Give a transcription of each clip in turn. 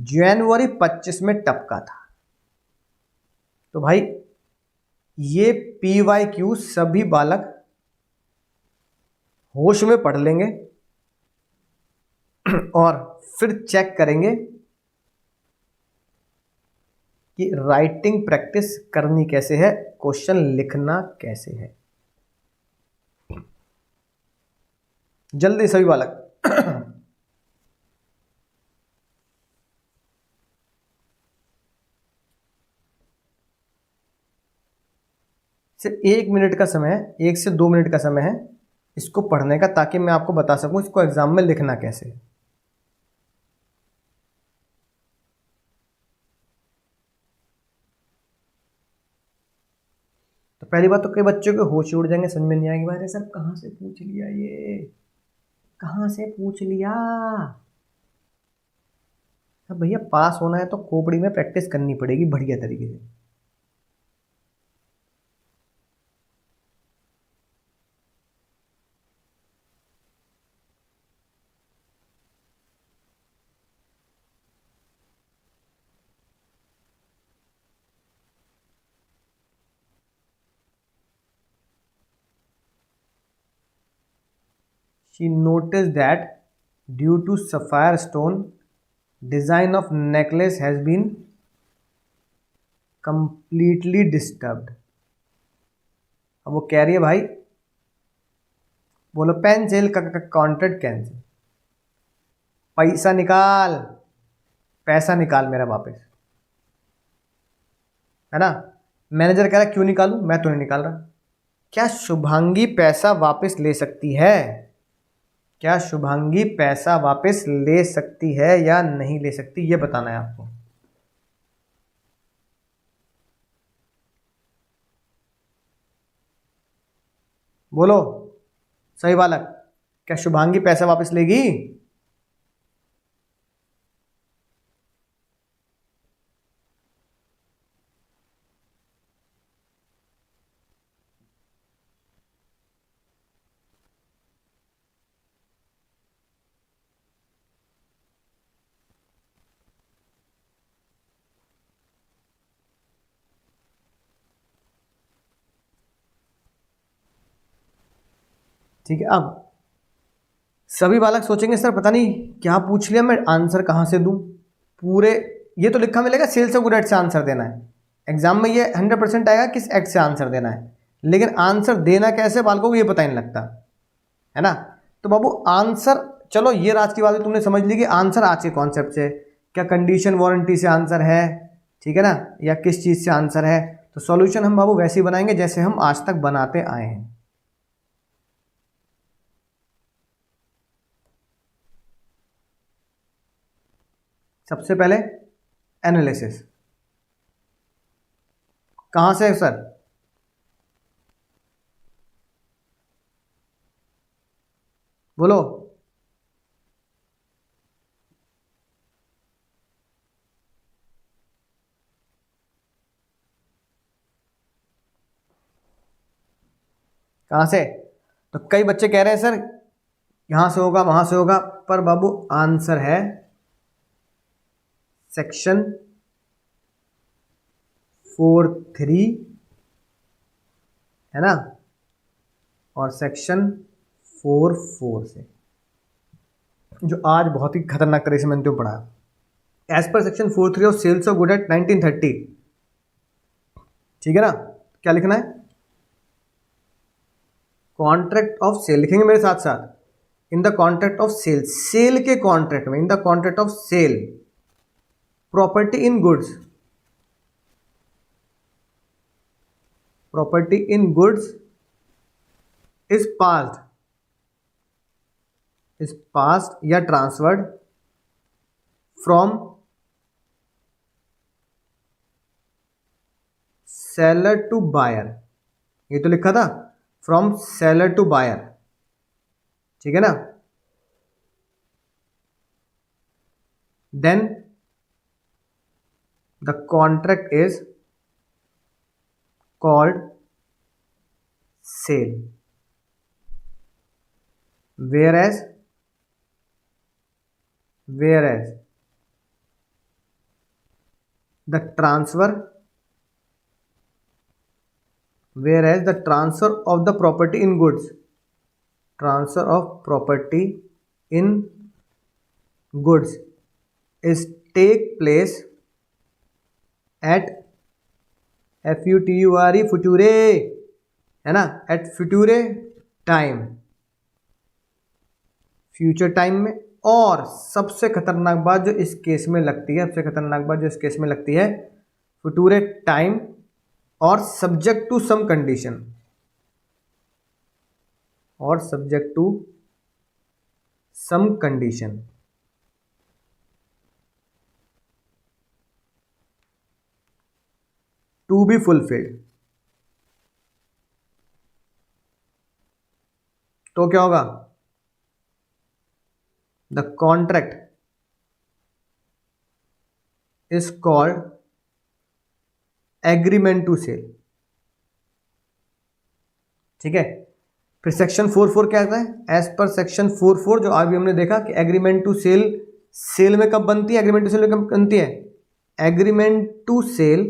जनवरी 25 में टपका था। तो भाई ये PYQ सभी बालक होश में पढ़ लेंगे और फिर चेक करेंगे कि राइटिंग प्रैक्टिस करनी कैसे है, क्वेश्चन लिखना कैसे है। जल्दी सभी बालक सिर्फ 1 मिनट का समय है, 1 से 2 मिनट का समय है इसको पढ़ने का, ताकि मैं आपको बता सकूं इसको एग्जाम में लिखना कैसे है। तो पहली बात तो कई बच्चों के होश उड़ जाएंगे, समझ में नहीं आएगी, अरे सर कहाँ से पूछ लिया, ये कहाँ से पूछ लिया। अब भैया पास होना है तो खोपड़ी में प्रैक्टिस करनी पड़ेगी बढ़िया तरीके से। She noticed that due to sapphire stone, design of necklace has been completely disturbed। अब वो कह रही है भाई, बोलो पेंसिल का कॉन्ट्रैक्ट कैंसिल, पैसा निकाल, पैसा निकाल मेरा वापस, है ना। मैनेजर कह रहा है क्यों निकालूं, मैं तो नहीं निकाल रहा। क्या शुभांगी पैसा वापस ले सकती है, क्या शुभांगी पैसा वापस ले सकती है या नहीं ले सकती, ये बताना है आपको। बोलो सही बालक, क्या शुभांगी पैसा वापस लेगी। ठीक है, अब सभी बालक सोचेंगे सर पता नहीं क्या पूछ लिया, मैं आंसर कहाँ से दूं। पूरे ये तो लिखा मिलेगा सेल्स ऑफ गुड एक्ट से आंसर देना है, एग्जाम में ये 100% आएगा किस एक्ट से आंसर देना है, लेकिन आंसर देना कैसे बालकों को ये पता नहीं लगता, है ना। तो बाबू आंसर, चलो ये राज की बात है, तुमने समझ ली कि आंसर आज के कॉन्सेप्ट से, क्या कंडीशन वारंटी से आंसर है, ठीक है ना, या किस चीज़ से आंसर है। तो सॉल्यूशन हम बाबू वैसे ही बनाएंगे जैसे हम आज तक बनाते आए हैं। सबसे पहले एनालिसिस, कहाँ से है सर, बोलो। कहाँ से, तो कई बच्चे कह रहे हैं सर यहाँ से होगा वहाँ से होगा, पर बाबू आंसर है सेक्शन 4(3), है ना, और सेक्शन 4(4) से, जो आज बहुत ही खतरनाक तरह से मैंने तो पढ़ा। As per section 4(3) of sales of good act 1930, ठीक है ना, क्या लिखना है, कॉन्ट्रैक्ट ऑफ सेल लिखेंगे मेरे साथ साथ। In the contract of sale, sale के कॉन्ट्रैक्ट में, in the contract of sale property in goods, property in goods is passed या transferred from seller to buyer, ये तो लिखा था फ्रॉम सेलर टू बायर, ठीक है ना। Then the contract is called sale, whereas the transfer, whereas the transfer of the property in goods, transfer of property in goods is take place at FUTURE, future, है ना, at future time, future time में। और सबसे खतरनाक बात जो इस case में लगती है, सबसे खतरनाक बात जो इस केस में लगती है, फ्यूचर टाइम और सब्जेक्ट टू सम कंडीशन, और subject to some condition. To be fulfilled, तो क्या होगा, the contract is called agreement to sell. ठीक है, फिर सेक्शन 4.4 क्या कहता है, एज पर सेक्शन 4.4 जो अभी हमने देखा कि एग्रीमेंट टू सेल, सेल में कब बनती है, एग्रीमेंट टू सेल में कब बनती है, agreement to sell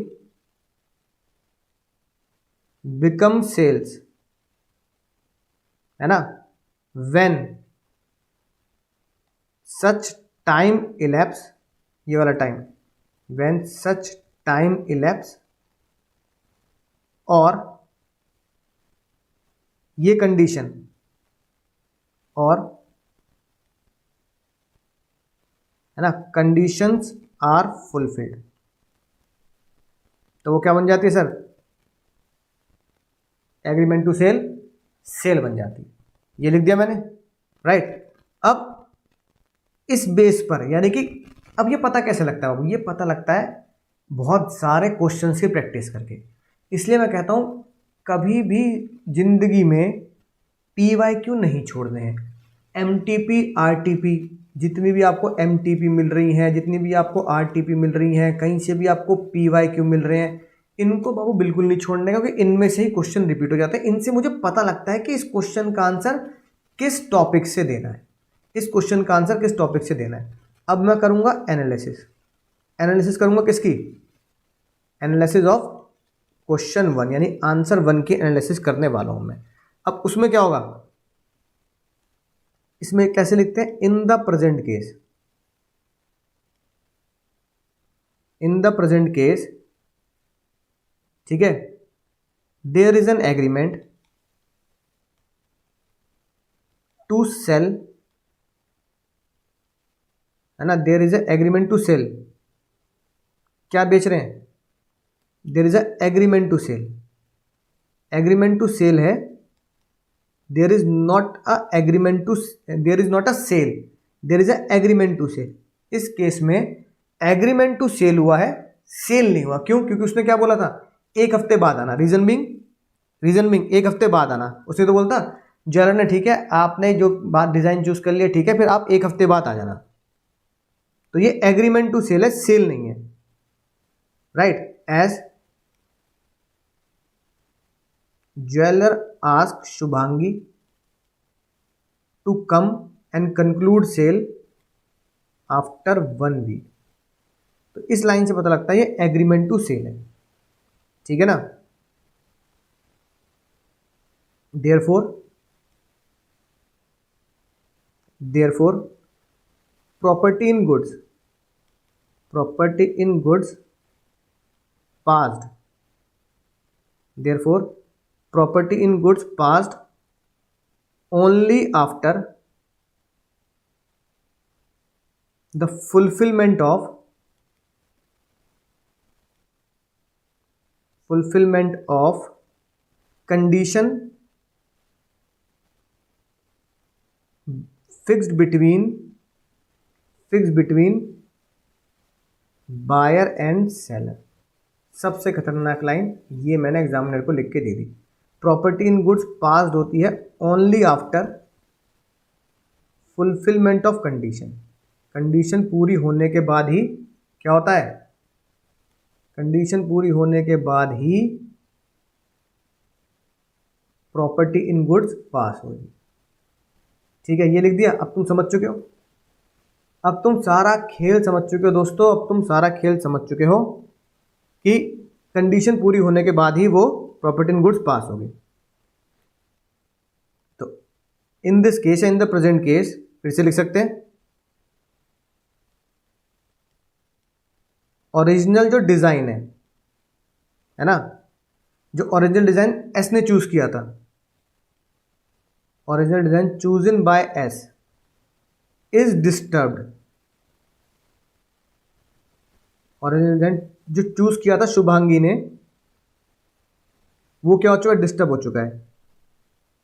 become sales, है ना, व्हेन सच टाइम इलैप्स, ये वाला time, when such time elapse, और ये कंडीशन, और है ना, कंडीशंस आर फुलफिल्ड, तो वो क्या बन जाती है sir, agreement to sell, sale बन जाती है। ये लिख दिया मैंने, राइट। अब इस बेस पर, यानी कि अब ये पता कैसे लगता है, ये पता लगता है बहुत सारे क्वेश्चंस की प्रैक्टिस करके। इसलिए मैं कहता हूं कभी भी जिंदगी में PYQ नहीं छोड़ने हैं। MTP RTP, जितनी भी आपको MTP मिल रही हैं, जितनी भी आपको RTP मिल रही हैं, कहीं से भी आपको PYQ मिल रहे हैं, इनको बाबू बिल्कुल नहीं छोड़ने का, क्योंकि इनमें से ही क्वेश्चन रिपीट हो जाते हैं। इनसे मुझे पता लगता है कि इस क्वेश्चन का आंसर किस टॉपिक से देना है, इस क्वेश्चन का आंसर किस टॉपिक से देना है। अब मैं करूंगा एनालिसिस, एनालिसिस करूंगा किसकी, एनालिसिस ऑफ क्वेश्चन 1, यानी आंसर 1 की एनालिसिस करने वाला हूं मैं। अब उसमें क्या होगा, इसमें कैसे लिखते हैं, in the present case, in the present case, ठीक है, there is an agreement to sell, है ना, there is agreement to sell, क्या बेच रहे हैं, there is agreement to sell, agreement to sell है, there is not a agreement to, there is not a sale, there is agreement to sell. इस case में agreement to sell हुआ है, sale नहीं हुआ। क्यों, क्योंकि उसने क्या बोला था, एक हफ्ते बाद आना, रीजन बिंग एक हफ्ते बाद आना। उसने तो बोलता ज्वेलर ने, ठीक है आपने जो बात डिजाइन चूज कर लिया, ठीक है, फिर आप एक हफ्ते बाद आ जाना। तो ये एग्रीमेंट टू सेल है, सेल नहीं है, right. As jeweller ask Shubhangi to come and conclude sale after 1 week. तो इस लाइन से पता लगता है ये एग्रीमेंट टू सेल है, ठीक है ना। Therefore property in goods, property in goods passed, therefore property in goods passed only after the fulfillment of condition fixed between buyer and seller। सबसे खतरनाक लाइन ये मैंने एग्जामिनर को लिख के दे दी। प्रॉपर्टी इन गुड्स पास्ड होती है only after fulfilment of condition, condition पूरी होने के बाद ही क्या होता है, कंडीशन पूरी होने के बाद ही प्रॉपर्टी इन गुड्स पास होगी, ठीक है। ये लिख दिया। अब तुम समझ चुके हो, अब तुम सारा खेल समझ चुके हो दोस्तों, अब तुम सारा खेल समझ चुके हो। कि कंडीशन पूरी होने के बाद ही वो प्रॉपर्टी इन गुड्स पास होगी। तो in this case, in the present case, फिर से लिख सकते हैं, ओरिजिनल जो डिजाइन है ना, जो ओरिजिनल डिजाइन एस ने चूज किया था, original design chosen by S is disturbed. Original design जो चूज किया था शुभांगी ने, वो क्या हो चुका है, डिस्टर्ब हो चुका है।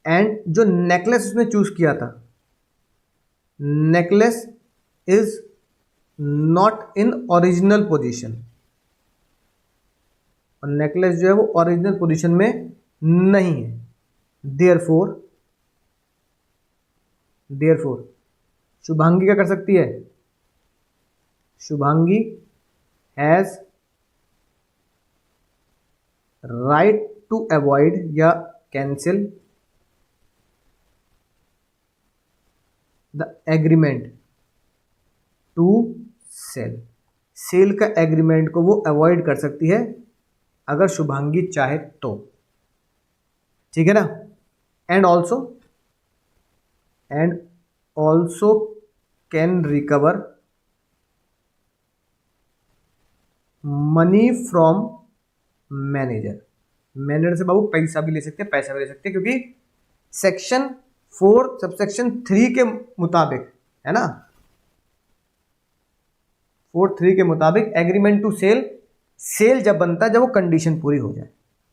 एंड जो नेकलेस उसने चूज किया था, necklace is not in original position, और नेकलेस जो है वो ओरिजिनल पोजीशन में नहीं है। देयरफॉर शुभांगी क्या कर सकती है, Shubhangi has right to avoid या cancel the agreement to sell का एग्रीमेंट को वो अवॉइड कर सकती है अगर शुभांगी चाहे तो, ठीक है ना। And also can recover money from manager से बाबू पैसा भी ले सकते हैं, पैसा भी ले सकते हैं, क्योंकि सेक्शन 4 सबसेक्शन 3 के मुताबिक, है ना, 4(3) के मुताबिक एग्रीमेंट टू सेल जब बनता है जब वो कंडीशन पूरी हो जाए।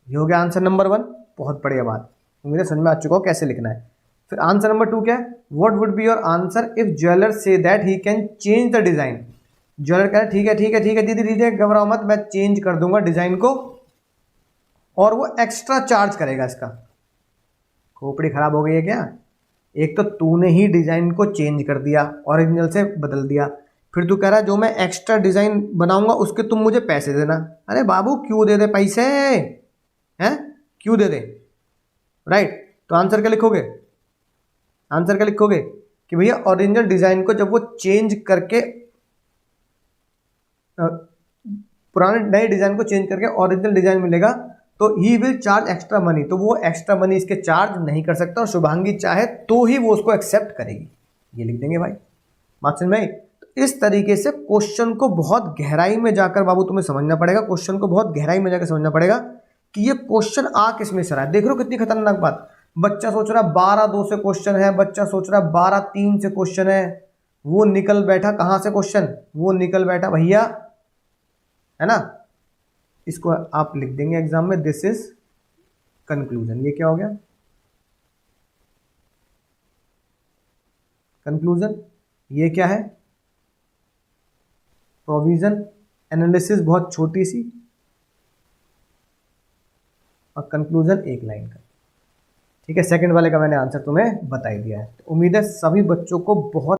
ये हो गया आंसर नंबर 1। बहुत बढ़िया बात, मुझे समझ में आ चुका हो कैसे लिखना है। फिर आंसर नंबर 2 क्या है, what would be your answer if jeweller say that he can change the design. Jeweller कह रहा है ठीक है दीदी घबराओ मत, मैं चेंज कर दूंगा डिजाइन को, और वो एक्स्ट्रा चार्ज करेगा इसका। खोपड़ी खराब हो गई है क्या? एक तो तूने ही डिजाइन को चेंज कर दिया, ओरिजिनल से बदल दिया, फिर तू कह रहा है जो मैं एक्स्ट्रा डिजाइन बनाऊंगा उसके तुम मुझे पैसे देना। अरे बाबू क्यों दे दे पैसे, हैं क्यों दे दे, राइट। तो आंसर क्या लिखोगे, आंसर क्या लिखोगे कि भैया ओरिजिनल डिजाइन को जब वो चेंज करके, पुराने नए डिजाइन को चेंज करके ओरिजिनल डिजाइन मिलेगा तो he will charge extra money, तो वो एक्स्ट्रा मनी इसके चार्ज नहीं कर सकता, और शुभांगी चाहे तो ही वो उसको एक्सेप्ट करेगी। ये लिख देंगे भाई, बात समझ में आई। तो इस तरीके से क्वेश्चन को बहुत गहराई में जाकर बाबू तुम्हें समझना पड़ेगा, क्वेश्चन को बहुत गहराई में जाकर समझना पड़ेगा कि ये क्वेश्चन आ किस में से रहा है। देख लो कितनी खतरनाक बात, बच्चा सोच रहा है 12(2) से क्वेश्चन है, बच्चा सोच रहा है 12(3) से क्वेश्चन है, वो निकल बैठा कहां से क्वेश्चन, वो निकल बैठा भैया, है ना। इसको आप लिख देंगे एग्जाम में, दिस इज कंक्लूजन। ये क्या हो गया, कंक्लूजन। ये क्या है, प्रोविजन। एनालिसिस बहुत छोटी सी, और कंक्लूजन एक लाइन का, ठीक है। सेकंड वाले का मैंने आंसर तुम्हें बता ही दिया है। तो उम्मीद है सभी बच्चों को बहुत